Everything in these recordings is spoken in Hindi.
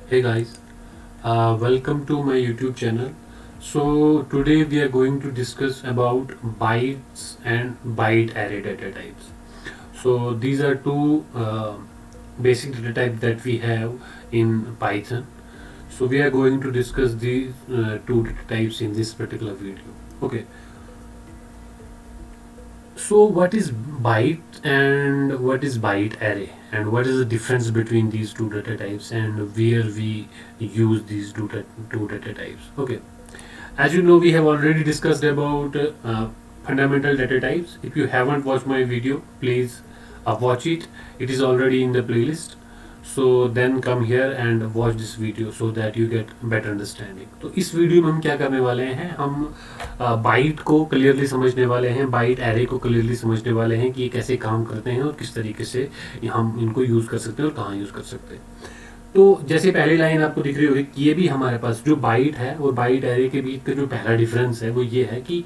Hey guys, welcome to my YouTube channel. So today we are going to discuss about bytes and byte array data types. So these are two basic data types that we have in Python. So we are going to discuss these two data types in this particular video. Okay. So what is byte and what is byte array, and what is the difference between these two data types and where we use these two data types? Okay, as you know, we have already discussed about fundamental data types. If you haven't watched my video, please watch it. It is already in the playlist. So then come here and watch this video so that you get better understanding. तो इस वीडियो में हम क्या करने वाले हैं, हम बाइट को क्लियरली समझने वाले हैं, बाइट एरे को क्लियरली समझने वाले हैं कि ये कैसे काम करते हैं और किस तरीके से हम इनको यूज़ कर सकते हैं और कहाँ यूज़ कर सकते हैं. तो जैसे पहली लाइन आपको दिख रही होगी कि ये भी हमारे पास जो बाइट है और बाइट एरे के बीच का जो पहला डिफरेंस है वो ये है कि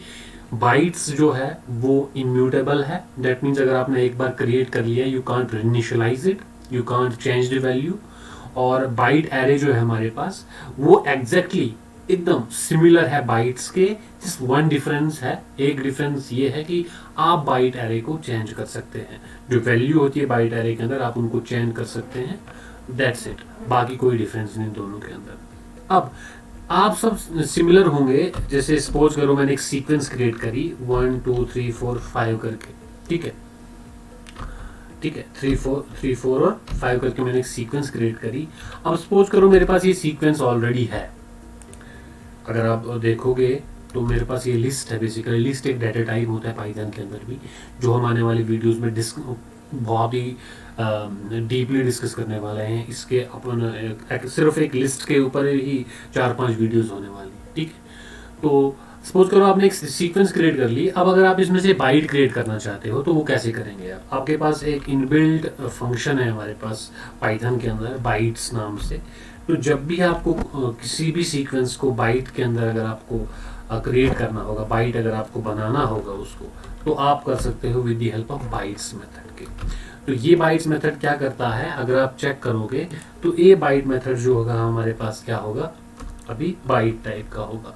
बाइट्स जो है वो इम्यूटेबल है. दैट मीन्स अगर आपने एक बार क्रिएट कर लिया, you can't initialise it, you can't change the value. और बाइट एरे जो है हमारे पास वो एग्जैक्टली एकदम सिमिलर है बाइट्स के. जिस वन डिफरेंस है, एक डिफरेंस ये है कि आप बाइट एरे को चेंज कर सकते हैं. जो वैल्यू होती है बाइट एरे के अंदर आप उनको चेंज कर सकते हैं. दैट्स इट, बाकी कोई डिफरेंस नहीं दोनों के अंदर. अब आप सब सिमिलर होंगे. जैसे सपोज करो मैंने एक सीक्वेंस क्रिएट करी 1 2 3 4 5 करके. ठीक है, ठीक है, 3 4 और 5 करके मैंने एक सीक्वेंस क्रिएट करी. अब सपोज करो मेरे पास ये सीक्वेंस ऑलरेडी है. अगर आप देखोगे तो मेरे पास ये लिस्ट है. बेसिकली लिस्ट एक डाटा टाइप होता है पाइथन के अंदर भी, जो हम आने वाली वीडियोस में बहुत ही डीपली डिस्कस करने वाले हैं. इसके अपन सिर्फ एक लिस्ट के ऊपर ही 4-5 वीडियोस होने वाली. ठीक है, तो सपोज करो आपने एक सीक्वेंस क्रिएट कर ली. अब अगर आप इसमें से बाइट क्रिएट करना चाहते हो तो वो कैसे करेंगे आप. आपके पास एक इनबिल्ट फंक्शन है हमारे पास पाइथन के अंदर बाइट्स नाम से. तो जब भी आपको किसी भी सीक्वेंस को बाइट के अंदर अगर आपको क्रिएट करना होगा, बाइट अगर आपको बनाना होगा उसको, तो आप कर सकते हो with the help of bytes method के. तो ये बाइट्स मेथड क्या करता है, अगर आप चेक करोगे तो ये बाइट मेथड जो होगा हमारे पास क्या होगा, अभी बाइट टाइप का होगा.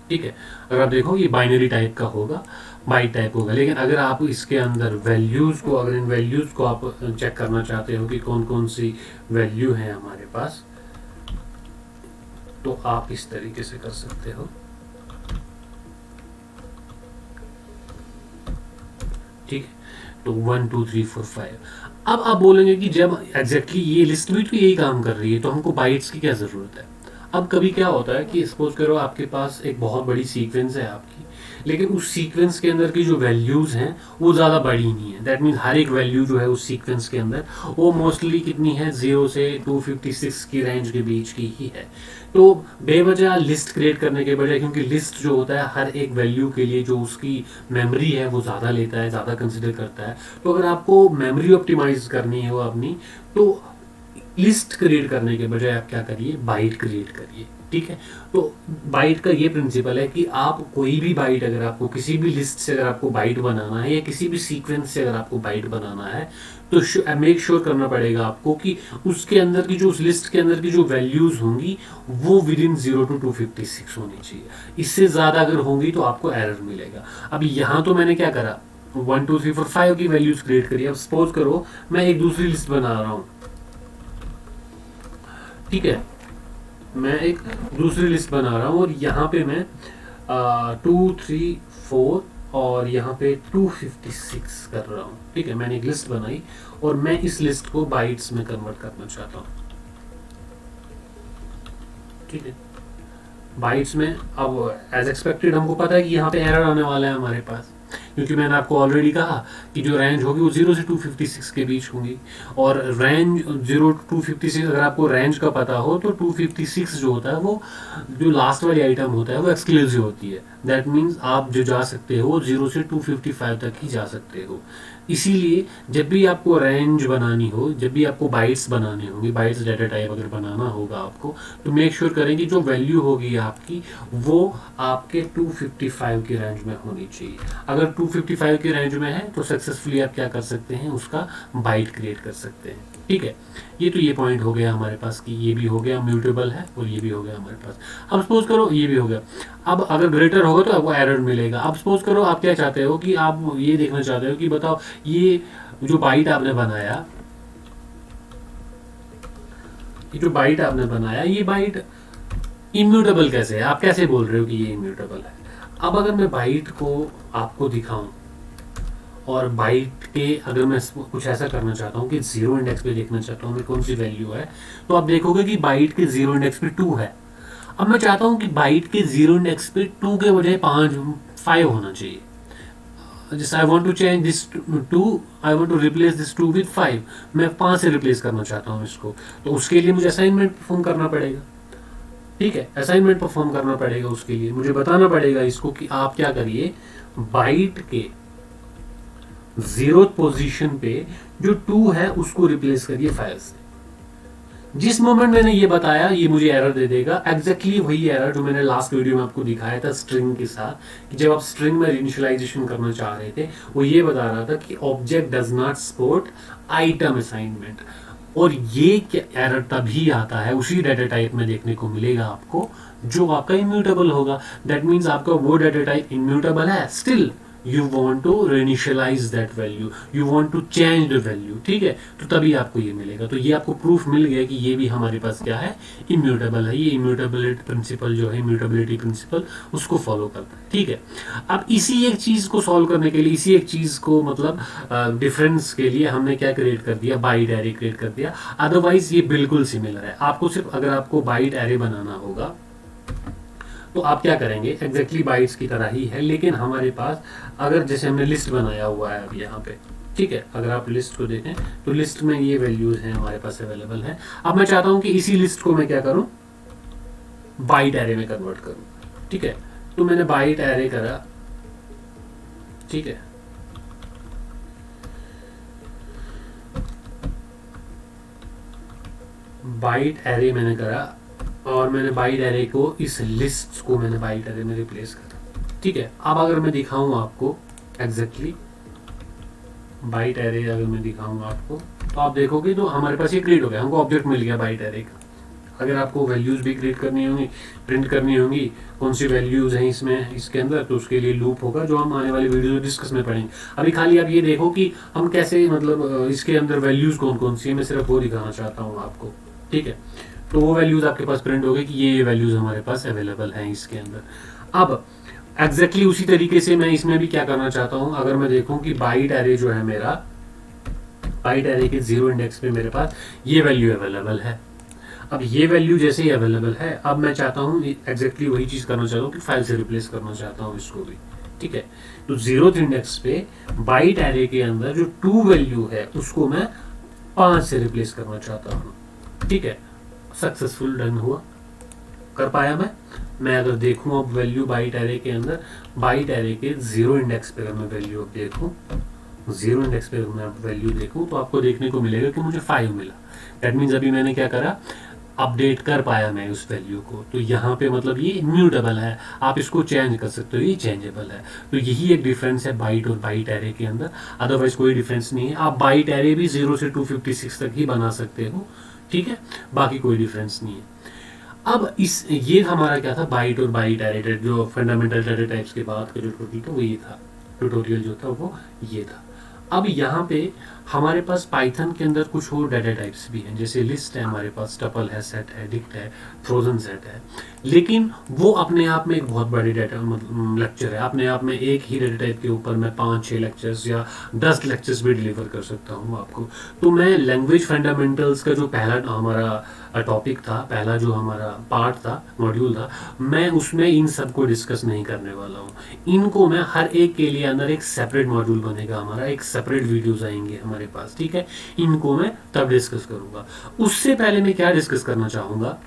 ठीक है, अगर आप देखो ये बाइनरी टाइप का होगा, बाइट टाइप होगा. लेकिन अगर आप इसके अंदर वैल्यूज को, अगर इन वैल्यूज को आप चेक करना चाहते हो कि कौन कौन सी वैल्यू है हमारे पास, तो आप इस तरीके से कर सकते हो. ठीक है, तो 1 2 3 4 5. अब आप बोलेंगे कि जब एग्जैक्टली ये लिस्ट भी तो यही काम कर रही है तो हमको बाइट्स की क्या ज़रूरत है. अब कभी क्या होता है कि सपोज करो आपके पास एक बहुत बड़ी सीक्वेंस है आपकी, लेकिन उस सीक्वेंस के अंदर की जो वैल्यूज़ हैं वो ज़्यादा बड़ी नहीं है. दैट मीन्स हर एक वैल्यू जो है उस सीक्वेंस के अंदर वो मोस्टली कितनी है, 0 से 256 की रेंज के बीच की ही है. तो बेवजह लिस्ट क्रिएट करने के बजाय, क्योंकि लिस्ट जो होता है हर एक वैल्यू के लिए जो उसकी मेमोरी है वो ज़्यादा लेता है, ज़्यादा कंसिडर करता है. तो अगर आपको मेमोरी ऑप्टिमाइज करनी हो अपनी, तो लिस्ट क्रिएट करने के बजाय आप क्या करिए, बाइट क्रिएट करिए. ठीक है, तो बाइट का ये प्रिंसिपल है कि आप कोई भी बाइट, अगर आपको किसी भी लिस्ट से अगर आपको बाइट बनाना है या किसी भी सीक्वेंस से अगर आपको बाइट बनाना है, तो मेक श्योर करना पड़ेगा आपको कि उसके अंदर की जो, उस लिस्ट के अंदर की जो वैल्यूज होंगी वो विद इन 0 to 256 होनी चाहिए. इससे ज़्यादा अगर होंगी तो आपको एरर मिलेगा. अब यहाँ तो मैंने क्या करा, 1 2 3 4 5 की वैल्यूज क्रिएट करी. अब सपोज करो मैं एक दूसरी लिस्ट बना रहा हूँ. ठीक है, मैं एक दूसरी लिस्ट बना रहा हूँ और यहाँ पे मैं 2 3 4 और यहाँ पे 256 कर रहा हूँ. ठीक है, मैंने एक लिस्ट बनाई और मैं इस लिस्ट को बाइट्स में कन्वर्ट करना चाहता हूँ. ठीक है, बाइट्स में. अब एज एक्सपेक्टेड हमको पता है कि यहाँ पे एरर आने वाला है हमारे पास, क्योंकि मैंने आपको ऑलरेडी कहा कि जो रेंज होगी वो 0 से 256 के बीच होंगी. और रेंज 0 to 256, अगर आपको रेंज का पता हो तो 256 जो होता है वो जो लास्ट वाली आइटम होता है वो एक्सक्लूसिव होती है. दैट मीन्स आप जो जा सकते हो 0 से 255 तक ही जा सकते हो. इसीलिए जब भी आपको रेंज बनानी हो, जब भी आपको बाइट्स बनाने होंगे, बाइट्स डाटा टाइप अगर बनाना होगा आपको, तो मेक श्योर करें कि जो वैल्यू होगी आपकी वो आपके 255 की रेंज में होनी चाहिए. अगर 255 के रेंज में है तो सक्सेसफुली आप क्या कर सकते हैं, उसका बाइट क्रिएट कर सकते हैं। ठीक है, ये तो ये पॉइंट हो गया हमारे पास कि ये भी हो गया म्यूटेबल है और ये भी हो गया हमारे पास। अब सपोज करो ये भी हो गया, अब अगर ग्रेटर होगा तो आपको एरर मिलेगा। अब सपोज करो आप क्या चाहते हो कि आप ये देखना चाहते हो कि बताओ ये जो बाइट आपने बनाया, ये जो बाइट आपने बनाया, ये बाइट इम्यूटेबल कैसे है, आप कैसे बोल रहे हो कि ये इम्यूटेबल है। अब अगर मैं बाइट को आपको दिखाऊं और बाइट के अगर मैं कुछ ऐसा करना चाहता हूँ कि 0 इंडेक्स पे देखना चाहता हूँ मैं कौन सी वैल्यू है, तो आप देखोगे कि बाइट के 0 इंडेक्स पे 2 है। अब मैं चाहता हूँ कि बाइट के 0 इंडेक्स पे 2 के बजाय 5 होना चाहिए। जैसे I want to change this 2, I want to replace this 2 with 5, मैं 5 से रिप्लेस करना चाहता हूँ इसको, तो उसके लिए मुझे असाइनमेंट परफॉर्म करना पड़ेगा। ठीक है, असाइनमेंट परफॉर्म करना पड़ेगा, उसके लिए मुझे बताना पड़ेगा इसको कि आप क्या करिए, बाइट के 0th पोजीशन पे जो 2 है उसको रिप्लेस करिए 5 से। जिस मोमेंट मैंने ये बताया ये मुझे एरर दे देगा, एग्जैक्टली वही एरर जो मैंने लास्ट वीडियो में आपको दिखाया था स्ट्रिंग के साथ, कि जब आप स्ट्रिंग में इनिशियलाइजेशन करना चाह रहे थे, वो ये बता रहा था कि object does not support item assignment. और ये क्या एरर तभी आता है, उसी डाटा टाइप में देखने को मिलेगा आपको जो आपका इम्यूटेबल होगा। दैट मीन्स आपका वो डाटा टाइप इम्यूटेबल है, still you want to reinitialize that value, you want to change the value. ठीक है, तो तभी आपको ये मिलेगा। तो ये आपको प्रूफ मिल गया कि ये भी हमारे पास क्या है, इम्यूटेबल है। ये इम्यूटेबिलिटी प्रिंसिपल जो है, इम्यूटेबिलिटी प्रिंसिपल, उसको फॉलो करता है। ठीक है, अब इसी एक चीज को सॉल्व करने के लिए, इसी एक चीज को मतलब डिफरेंस के लिए हमने क्या क्रिएट कर दिया, बाइट एरे क्रिएट कर दिया। अदरवाइज ये बिल्कुल सिमिलर है। आपको सिर्फ अगर आपको बाइट एरे बनाना होगा तो आप क्या करेंगे, एग्जैक्टली बाइट्स की तरह ही है, लेकिन हमारे पास अगर जैसे हमने लिस्ट बनाया हुआ है अब यहाँ पे, ठीक है, अगर आप लिस्ट को देखें तो लिस्ट में ये वैल्यूज हैं हमारे पास अवेलेबल है। अब मैं चाहता हूँ कि इसी लिस्ट को मैं क्या करूँ, बाइट एरे में कन्वर्ट करूँ। ठीक है, तो मैंने बाइट एरे करा। ठीक है, बाइट एरे मैंने करा और मैंने बाइट एरे को, इस लिस्ट को मैंने बाइट एरे में रिप्लेस करा। ठीक है, अब अगर मैं दिखाऊं आपको एग्जैक्टली बाइट एरे, अगर मैं दिखाऊंगा आपको तो आप देखोगे तो हमारे पास ये क्रिएट हो गया, हमको ऑब्जेक्ट मिल गया बाइट एरे का। अगर आपको वैल्यूज भी क्रिएट करनी होंगी, प्रिंट करनी होंगी, कौन सी वैल्यूज हैं इसमें इसके अंदर, तो उसके लिए लूप होगा जो हम आने वाले वीडियो में डिस्कस में पढ़ेंगे। अभी खाली आप ये देखो कि हम कैसे मतलब इसके अंदर वैल्यूज कौन कौन सी है, मैं सिर्फ वो दिखाना चाहता हूँ आपको। ठीक है, तो वो वैल्यूज आपके पास प्रिंट हो गए कि ये वैल्यूज हमारे पास अवेलेबल हैं इसके अंदर। अब एग्जैक्टली उसी तरीके से मैं इसमें भी क्या करना चाहता हूँ, अगर मैं देखूं कि बाइट एरे जो है मेरा, बाइट एरे के 0 इंडेक्स पे मेरे पास ये वैल्यू अवेलेबल है। अब ये वैल्यू जैसे ही अवेलेबल है, अब मैं चाहता हूँ एग्जैक्टली वही चीज़ करना चाहता हूँ कि फाइल से रिप्लेस करना चाहता हूँ इसको भी। ठीक है, तो 0th इंडेक्स पे बाइट एरे के अंदर जो 2 वैल्यू है उसको मैं 5 से रिप्लेस करना चाहता हूँ। ठीक है, सक्सेसफुल डन हुआ, कर पाया मैं अगर देखूं अब वैल्यू बाइट एरे के अंदर, बाइट एरे के 0 इंडेक्स पे अगर मैं वैल्यू अब देखूं, 0 इंडेक्स पे अगर मैं वैल्यू देखूं तो आपको देखने को मिलेगा कि मुझे 5 मिला। दैट मीन्स अभी मैंने क्या करा, अपडेट कर पाया मैं उस वैल्यू को। तो यहाँ पे मतलब ये इम्यूटेबल है, आप इसको चेंज कर सकते हो, ये चेंजेबल है। तो यही एक डिफरेंस है बाइट और बाइट एरे के अंदर, अदरवाइज कोई डिफरेंस नहीं है। आप बाइट एरे भी 0 से 256 तक ही बना सकते हो। ठीक है, बाकी कोई डिफरेंस नहीं है। अब इस ये हमारा क्या था, बाइट और बाइट एरे जो फंडामेंटल डाटा टाइप्स के बाद का जो टॉपिक था वो ये था, ट्यूटोरियल जो था वो ये था। अब यहाँ पे हमारे पास पाइथन के अंदर कुछ और डाटा टाइप्स भी हैं, जैसे लिस्ट है हमारे पास, टपल है, सेट है, डिक्ट है, फ्रोजन सेट है, लेकिन वो अपने आप में एक बहुत बड़ी डाटा लेक्चर है। अपने आप में एक ही डाटा टाइप के ऊपर मैं 5-6 लेक्चर्स या 10 लेक्चर्स भी डिलीवर कर सकता हूँ आपको। तो मैं लैंग्वेज फंडामेंटल्स का जो पहला हमारा टॉपिक था, पहला जो हमारा पार्ट था, मॉड्यूल था, मैं उसमें इन सब को डिस्कस नहीं करने वाला हूँ। इनको मैं हर एक के लिए अंदर एक सेपरेट मॉड्यूल बनेगा हमारा, एक सेपरेट वीडियोस आएंगे हमारे पास। ठीक है, इनको मैं तब डिस्कस करूंगा। उससे पहले मैं क्या डिस्कस करना चाहूँगा,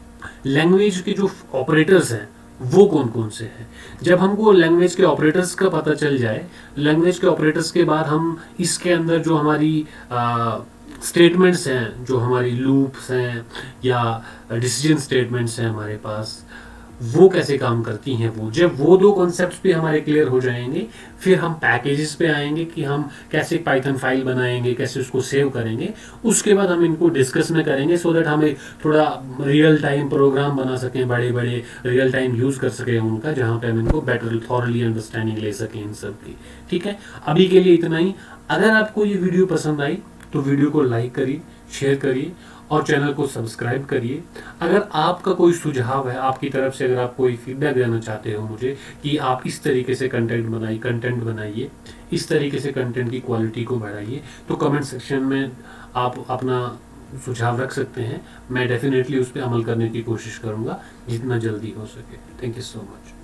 लैंग्वेज के जो ऑपरेटर्स हैं वो कौन कौन से हैं। जब हमको लैंग्वेज के ऑपरेटर्स का पता चल जाए, लैंग्वेज के ऑपरेटर्स के बाद हम इसके अंदर जो हमारी स्टेटमेंट्स हैं, जो हमारी लूप्स हैं या डिसीजन स्टेटमेंट्स हैं हमारे पास, वो कैसे काम करती हैं। वो जब वो दो कॉन्सेप्ट्स भी हमारे क्लियर हो जाएंगे, फिर हम पैकेजेस पे आएंगे कि हम कैसे पाइथन फाइल बनाएंगे, कैसे उसको सेव करेंगे। उसके बाद हम इनको डिस्कस में करेंगे सो दैट हमें थोड़ा रियल टाइम प्रोग्राम बना सकें, बड़े बड़े रियल टाइम यूज़ कर सकें उनका, जहाँ पे हम इनको बेटर थॉरली अंडरस्टैंडिंग ले सकें इन सब की। ठीक है, अभी के लिए इतना ही। अगर आपको ये वीडियो पसंद आई तो वीडियो को लाइक करिए, शेयर करिए और चैनल को सब्सक्राइब करिए। अगर आपका कोई सुझाव है, आपकी तरफ से अगर आप कोई फीडबैक देना चाहते हो मुझे कि आप इस तरीके से कंटेंट बनाइए, इस तरीके से कंटेंट की क्वालिटी को बढ़ाइए, तो कमेंट सेक्शन में आप अपना सुझाव रख सकते हैं। मैं डेफिनेटली उस पर अमल करने की कोशिश करूँगा जितना जल्दी हो सके। Thank you so much.